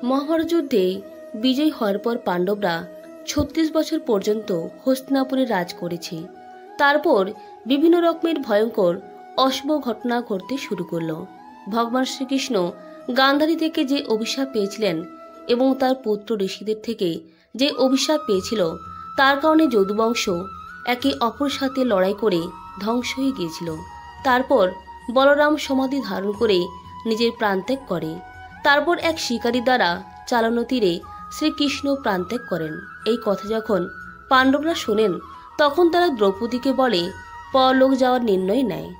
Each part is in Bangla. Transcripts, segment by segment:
মহাভারত যুদ্ধে বিজয়ী হওয়ার পর পাণ্ডবরা ৩৬ বছর পর্যন্ত হস্তিনাপুরে রাজ করেছে। তারপর বিভিন্ন রকমের ভয়ঙ্কর অশুভ ঘটনা ঘটতে শুরু করল। ভগবান শ্রীকৃষ্ণ গান্ধারী থেকে যে অভিশাপ পেয়েছিলেন এবং তার পুত্র ঋষিদের থেকে যে অভিশাপ পেয়েছিল, তার কারণে যদুবংশ একে অপরের সাথে লড়াই করে ধ্বংস হয়ে গিয়েছিল। তারপর বলরাম সমাধি ধারণ করে নিজের প্রাণত্যাগ করে। তারপর এক শিকারী দ্বারা চালানো তীরে শ্রীকৃষ্ণ প্রাণত্যাগ করেন। এই কথা যখন পাণ্ডবরা শোনেন, তখন তারা দ্রৌপদীকে বলে পরলোক যাওয়ার নির্ণয় নেয়,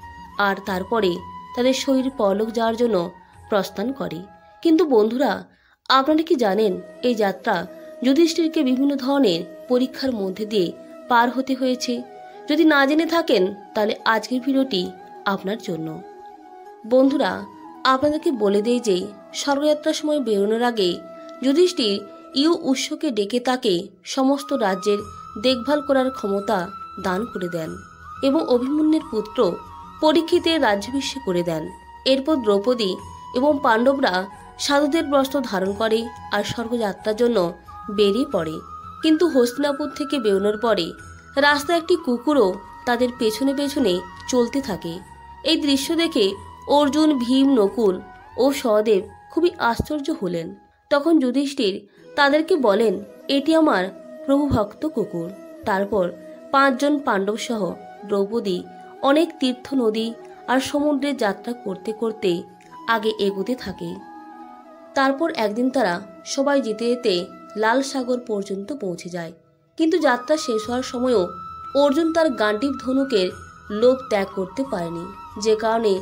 আর তারপরে তাদের শরীর পরলোক যাওয়ার জন্য প্রস্থান করে। কিন্তু বন্ধুরা, আপনারা কি জানেন এই যাত্রা যুধিষ্ঠিরকে বিভিন্ন ধরনের পরীক্ষার মধ্যে দিয়ে পার হতে হয়েছে? যদি না জেনে থাকেন, তাহলে আজকের ভিডিওটি আপনার জন্য। বন্ধুরা, আপনাদেরকে বলে দেই যে স্বর্গযাত্রার সময় বেরোনোর আগে যুধিষ্ঠির উৎসকে ডেকে তাকে সমস্ত রাজ্যের দেখভাল করার ক্ষমতা দান করে দেন এবং অভিমন্যুর পুত্র পরীক্ষিতের রাজ্যাভিষেক করে দেন। এরপর দ্রৌপদী এবং পাণ্ডবরা সাধুদের বস্ত্র ধারণ করে আর স্বর্গযাত্রার জন্য বেরিয়ে পড়ে। কিন্তু হস্তিনাপুর থেকে বেরোনোর পরে রাস্তায় একটি কুকুরও তাদের পেছনে পেছনে চলতে থাকে। এই দৃশ্য দেখে অর্জুন, ভীম, নকুল ও সহদেব খুবই আশ্চর্য হলেন। তখন যুধিষ্ঠির তাদেরকে বলেন, এটি আমার প্রভু ভক্ত কুকুর। তারপর 5 জন পাণ্ডব সহ দ্রৌপদী অনেক তীর্থ, নদী আর সমুদ্রে যাত্রা করতে করতে আগে এগোতে থাকে। তারপর একদিন তারা সবাই যেতে যেতে লাল সাগর পর্যন্ত পৌঁছে যায়। কিন্তু যাত্রা শেষ হওয়ার সময়ও অর্জুন তার গান্ডীব ধনুকের লোভ ত্যাগ করতে পারেনি, যে কারণে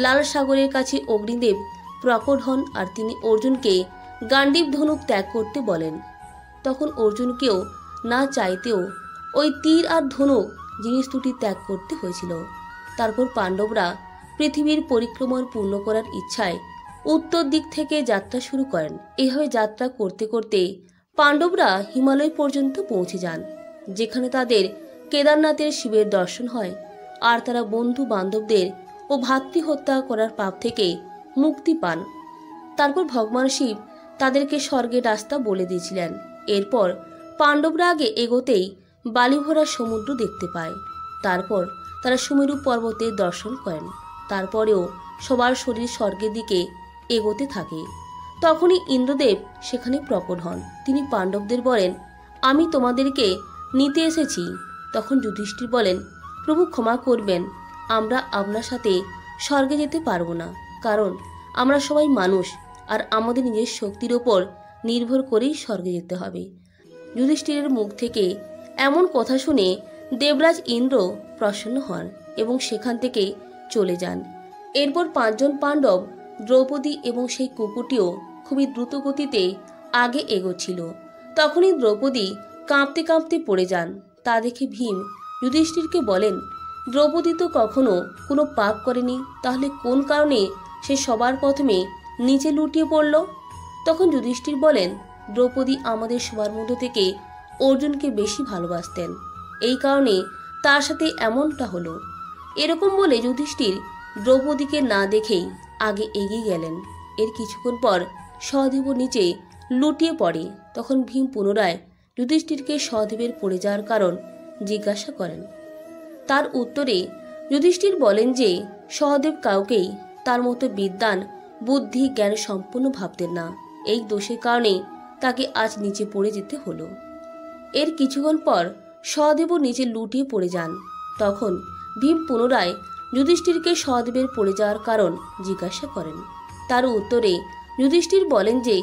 লাল সাগরের কাছে অগ্নিদেব প্রকট হন আর তিনি অর্জুনকে গান্ডীব ধনুক ত্যাগ করতে বলেন। তখন অর্জুনকেও না চাইতেও ওই তীর আর ধনুক জিনিস দুটি ত্যাগ করতে হয়েছিল। তারপর পাণ্ডবরা পৃথিবীর পরিক্রমণ পূর্ণ করার ইচ্ছায় উত্তর দিক থেকে যাত্রা শুরু করেন। এভাবে যাত্রা করতে করতে পাণ্ডবরা হিমালয় পর্যন্ত পৌঁছে যান, যেখানে তাদের কেদারনাথের শিবের দর্শন হয় আর তারা বন্ধু বান্ধবদের ও ভাতৃ হত্যা করার পাপ থেকে মুক্তি পান। তারপর ভগবান শিব তাদেরকে স্বর্গের রাস্তা বলে দিয়েছিলেন। এরপর পাণ্ডবরা আগে এগোতেই বালিভরা সমুদ্র দেখতে পায়। তারপর তারা সুমেরু পর্বতের দর্শন করেন। তারপরেও সবার শরীর স্বর্গের দিকে এগোতে থাকে। তখনই ইন্দ্রদেব সেখানে প্রকট হন। তিনি পাণ্ডবদের বলেন, আমি তোমাদেরকে নিতে এসেছি। তখন যুধিষ্ঠির বলেন, প্রভু ক্ষমা করবেন, আমরা আপনার সাথে স্বর্গে যেতে পারবো না, কারণ আমরা সবাই মানুষ আর আমাদের নিজের শক্তির ওপর নির্ভর করেই স্বর্গে যেতে হবে। যুধিষ্ঠিরের মুখ থেকে এমন কথা শুনে দেবরাজ ইন্দ্র প্রসন্ন হন এবং সেখান থেকে চলে যান। এরপর 5 জন পাণ্ডব, দ্রৌপদী এবং সেই কুকুরটিও খুবই দ্রুত গতিতে আগে এগোচ্ছিল। তখনই দ্রৌপদী কাঁপতে কাঁপতে পড়ে যান। তা দেখে ভীম যুধিষ্ঠিরকে বলেন, দ্রৌপদী তো কখনো কোনো পাপ করেনি, তাহলে কোন কারণে সে সবার প্রথমে নিচে লুটিয়ে পড়ল? তখন যুধিষ্ঠির বলেন, দ্রৌপদী আমাদের সবার মধ্যে থেকে অর্জুনকে বেশি ভালোবাসতেন, এই কারণে তার সাথে এমনটা হলো। এরকম বলে যুধিষ্ঠির দ্রৌপদীকে না দেখেই আগে এগিয়ে গেলেন। এর কিছুক্ষণ পর সহদেব নিচে লুটিয়ে পড়ে। তখন ভীম পুনরায় যুধিষ্ঠিরকে সহদেবের পড়ে যাওয়ার কারণ জিজ্ঞাসা করেন। তার উত্তরে যুধিষ্ঠির বলেন যে সহদেব কাউকেই তার মতো বিদ্বান, বুদ্ধি, জ্ঞান সম্পন্ন ভাবতেন না। এই দোষের কারণে তাকে আজ নিচে পড়ে যেতে হলো। এর কিছুক্ষণ পর সহদেবও নিচে লুটিয়ে পড়ে যান। তখন ভীম পুনরায় যুধিষ্ঠিরকে সহদেবের পড়ে যাওয়ার কারণ জিজ্ঞাসা করেন। তার উত্তরে যুধিষ্ঠির বলেন যে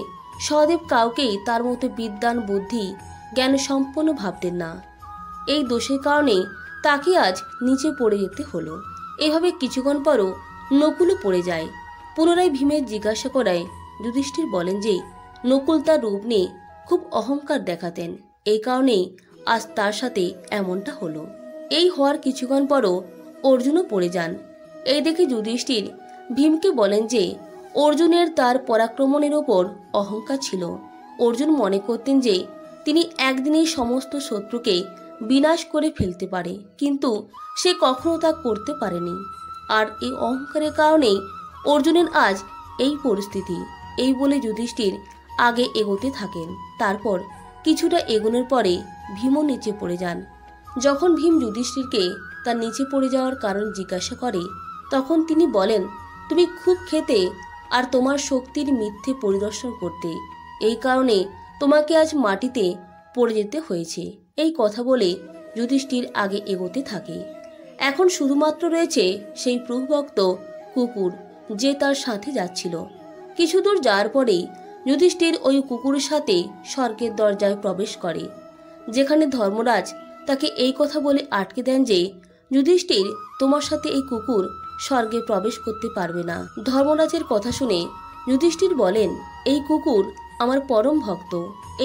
সহদেব কাউকেই তার মতো বিদ্বান, বুদ্ধি, জ্ঞান সম্পন্ন ভাবতেন না। এই দোষের কারণে তাকে আজ নিচে পড়ে যেতে হলো। এভাবে কিছুক্ষণ পরও নকুলও পড়ে যায়। পুনরায় ভীমের জিজ্ঞাসা করায় যুধিষ্ঠির বলেন যে নকুল তার রূপ নিয়ে খুব অহংকার দেখাতেন, এই কারণেই আজ তার সাথে এমনটা হলো। এই হওয়ার কিছুক্ষণ পরও অর্জুনও পড়ে যান। এই দেখে যুধিষ্ঠির ভীমকে বলেন যে অর্জুনের তার পরাক্রমণের ওপর অহংকার ছিল। অর্জুন মনে করতেন যে তিনি একদিনেই সমস্ত শত্রুকে বিনাশ করে ফেলতে পারে, কিন্তু সে কখনো তা করতে পারেনি। আর এই অহংকারের কারণেই অর্জুনের আজ এই পরিস্থিতি। এই বলে যুধিষ্ঠির আগে এগোতে থাকেন। তারপর কিছুটা এগোনোর পরে ভীমও নিচে পড়ে যান। যখন ভীম যুধিষ্ঠিরকে তার নিচে পড়ে যাওয়ার কারণ জিজ্ঞাসা করে, তখন তিনি বলেন, তুমি খুব খেতে আর তোমার শক্তির মিথ্যে পরিদর্শন করতে, এই কারণে তোমাকে আজ মাটিতে পড়ে যেতে হয়েছে। এই কথা বলে যুধিষ্ঠির আগে এগোতে থাকে। এখন শুধুমাত্র রয়েছে সেই প্রভুভক্ত কুকুর, যে তার সাথে যাচ্ছিল। কিছু দূর যাওয়ার পরেই যুধিষ্ঠির ওই কুকুরের সাথে স্বর্গের দরজায় প্রবেশ করে, যেখানে ধর্মরাজ তাকে এই কথা বলে আটকে দেন যে, যুধিষ্ঠির, তোমার সাথে এই কুকুর স্বর্গে প্রবেশ করতে পারবে না। ধর্মরাজের কথা শুনে যুধিষ্ঠির বলেন, এই কুকুর আমার পরম ভক্ত,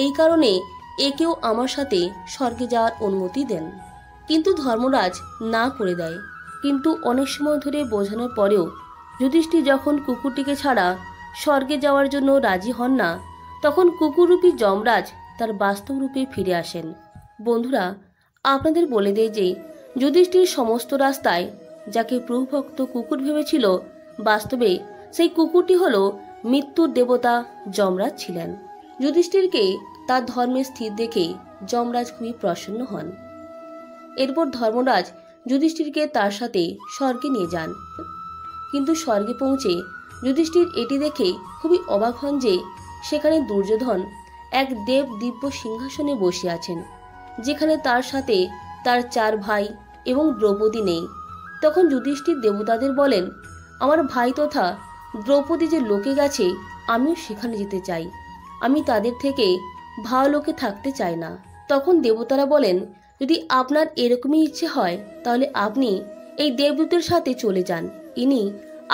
এই কারণে একেও আমার সাথে স্বর্গে যাওয়ার অনুমতি দেন। কিন্তু ধর্মরাজ না করে দেয়। কিন্তু অনেক সময় ধরে বোঝানোর পরেও যুধিষ্ঠির যখন কুকুরটিকে ছাড়া স্বর্গে যাওয়ার জন্য রাজি হন না, তখন কুকুররূপী যমরাজ তার বাস্তব রূপে ফিরে আসেন। বন্ধুরা, আপনাদের বলে দেয় যে যুধিষ্ঠির সমস্ত রাস্তায় যাকে প্রভুভক্ত কুকুর ভেবেছিল, বাস্তবে সেই কুকুরটি হলো মৃত্যুর দেবতা যমরাজ ছিলেন। যুধিষ্ঠিরকে তার ধর্মে স্থির দেখে যমরাজ খুবই প্রসন্ন হন। এরপর ধর্মরাজ যুধিষ্ঠিরকে তার সাথে স্বর্গে নিয়ে যান। কিন্তু স্বর্গে পৌঁছে যুধিষ্ঠির এটি দেখে খুবই অবাক হন যে সেখানে দুর্যোধন এক দেব দিব্য সিংহাসনে বসে আছেন, যেখানে তার সাথে তার 4 ভাই এবং দ্রৌপদী নেই। তখন যুধিষ্ঠির দেবতাদের বলেন, আমার ভাই তথা দ্রৌপদী যে লোকে গেছে, আমিও সেখানে যেতে চাই। আমি তাদের থেকে ভালো লোকে থাকতে চাই না। তখন দেবতারা বলেন, যদি আপনার এরকমই ইচ্ছে হয়, তাহলে আপনি এই দেবদূতের সাথে চলে যান, ইনি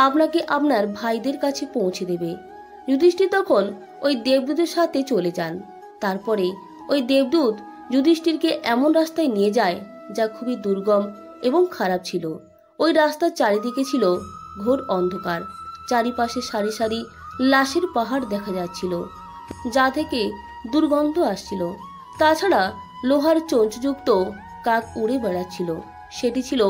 আপনাকে আপনার ভাইদের কাছে পৌঁছে দেবে। যুধিষ্ঠির তখন ওই দেবদূতের সাথে চলে যান। তারপরে ওই দেবদূত যুধিষ্ঠিরকে এমন রাস্তায় নিয়ে যায় যা খুবই দুর্গম এবং খারাপ ছিল। ওই রাস্তার চারিদিকে ছিল ঘোর অন্ধকার, চারিপাশে সারি সারি লাশের পাহাড় দেখা যাচ্ছিল, যা থেকে দুর্গন্ধ আসছিল। তাছাড়া লোহার চঞ্চযুক্ত কাক উড়ে বেড়াচ্ছিল। সেটি ছিল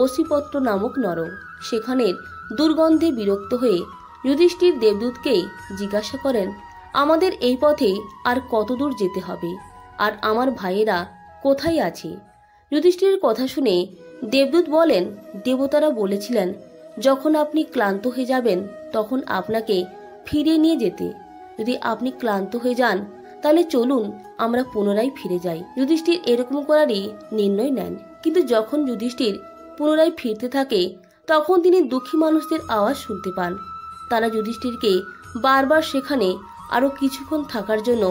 অসিপত্র নামক নরক। সেখানের দুর্গন্ধে বিরক্ত হয়ে যুধিষ্ঠির দেবদূতকে জিজ্ঞাসা করেন, আমাদের এই পথে আর কত দূর যেতে হবে, আর আমার ভাইয়েরা কোথায় আছে? যুধিষ্ঠিরের কথা শুনে দেবদূত বলেন, দেবতারা বলেছিলেন যখন আপনি ক্লান্ত হয়ে যাবেন তখন আপনাকে ফিরিয়ে নিয়ে যেতে। যদি আপনি ক্লান্ত হয়ে যান তাহলে চলুন আমরা পুনরায় ফিরে যাই। যুধিষ্ঠির এরকম করারই নির্ণয় নেন। কিন্তু যখন যুধিষ্ঠির পুনরায় ফিরতে থাকে, তখন তিনি দুঃখী মানুষদের আওয়াজ শুনতে পান। তারা যুধিষ্ঠিরকে বারবার সেখানে আরো কিছুক্ষণ থাকার জন্য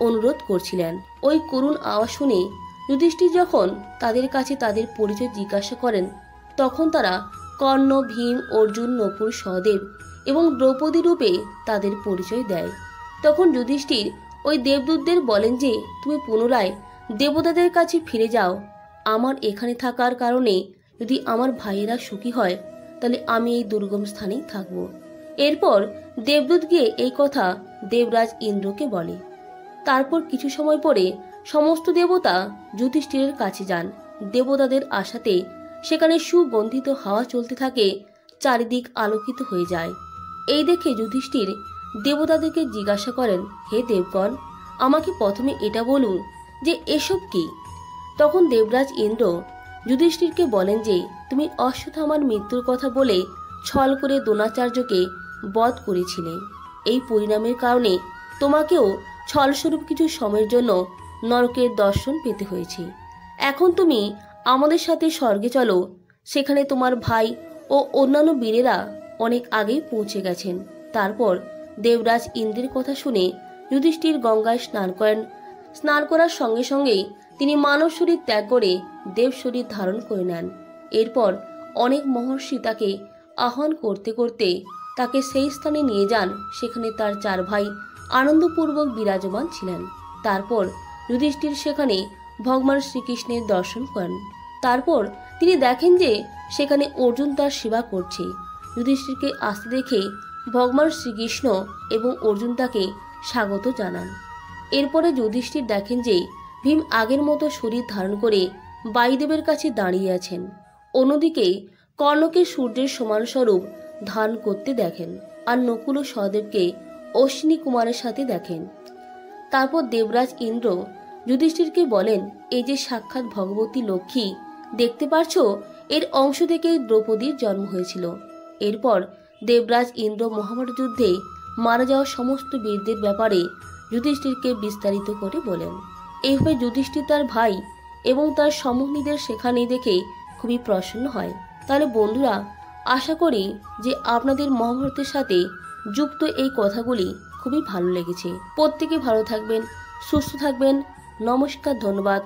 অনুরোধ করছিলেন। ওই করুণ আওয়াজ শুনে যুধিষ্ঠির যখন তাদের কাছে তাদের পরিচয় জিজ্ঞাসা করেন, তখন তারা কর্ণ, ভীম, অর্জুন, নকুল, সহদেব এবং দ্রৌপদী রূপে তাদের পরিচয় দেয়। তখন যুধিষ্ঠির ওই দেবদূতদের বলেন যে, তুমি পুনরায় দেবতাদের কাছে ফিরে যাও। আমার এখানে থাকার কারণে যদি আমার ভাইয়েরা সুখী হয়, তাহলে আমি এই দুর্গম স্থানেই থাকব। এরপর দেবদূত গিয়ে এই কথা দেবরাজ ইন্দ্রকে বলে। তারপর কিছু সময় পরে সমস্ত দেবতা যুধিষ্ঠিরের কাছে যান। দেবতাদের আশাতে সেখানে সুগন্ধিত হাওয়া চলতে থাকে, চারিদিক আলোকিত হয়ে যায়। এই দেখে যুধিষ্ঠির দেবতাদেরকে জিজ্ঞাসা করেন, হে দেবগণ, আমাকে প্রথমে এটা বলুন যে এসব কি? তখন দেবরাজ ইন্দ্র যুধিষ্ঠিরকে বলেন যে, তুমি অশ্বত্থামার মৃত্যুর কথা বলে ছল করে দ্রোণাচার্যকে বধ করেছিলে। এই পরিণামের কারণে তোমাকেও ছলস্বরূপ কিছু সময়ের জন্য নরকের দর্শন পেতে হয়েছে। এখন তুমি আমাদের সাথে স্বর্গে চলো। সেখানে তোমার ভাই ও অন্যান্য বীরেরা অনেক আগেই পৌঁছে গেছেন। তারপর দেবরাজ ইন্দ্রের কথা শুনে যুধিষ্ঠির গঙ্গায় স্নান করেন। স্নান করার সঙ্গে সঙ্গেই তিনি মানব শরীর ত্যাগ করে দেব শরীর ধারণ করে নেন। এরপর অনেক মহর্ষি তাকে আহ্বান করতে করতে তাকে সেই স্থানে নিয়ে যান, সেখানে তার 4 ভাই আনন্দপূর্বক বিরাজমান ছিলেন। তারপর যুধিষ্ঠির সেখানে ভগবান শ্রীকৃষ্ণের দর্শন করেন। তারপর তিনি দেখেন যে সেখানে অর্জুন তার সেবা করছে। যুধিষ্ঠিরকে আসতে দেখে ভগবান শ্রীকৃষ্ণ এবং অর্জুন তাকে স্বাগত জানান। এরপরে যুধিষ্ঠির দেখেন যে ভীম আগের মতো শরীর ধারণ করে বায়ুদেবের কাছে দাঁড়িয়ে আছেন। অন্যদিকে কর্ণকে সূর্যের সমান স্বরূপ ধারণ করতে দেখেন, আর নকুল ও সহদেবকে অশ্বিনী কুমারের সাথে দেখেন। তারপর দেবরাজ ইন্দ্র যুধিষ্ঠিরকে বলেন, এই যে সাক্ষাৎ ভগবতী লক্ষ্মী দেখতে পারছো, এর অংশ থেকেই দ্রৌপদীর জন্ম হয়েছিল। এরপর দেবরাজ ইন্দ্র মহাভারত যুদ্ধে মারা যাওয়া সমস্ত বীরদের ব্যাপারে যুধিষ্ঠিরকে বিস্তারিত করে বলেন। এইভাবে যুধিষ্ঠির তার ভাই এবং তার সমন্বীদের সেখানে দেখে খুবই প্রসন্ন হয়। তাহলে বন্ধুরা, আশা করি যে আপনাদের মহাভারতের সাথে যুক্ত এই কথাগুলি খুবই ভালো লেগেছে। প্রত্যেকে ভালো থাকবেন, সুস্থ থাকবেন। নমস্কার, ধন্যবাদ।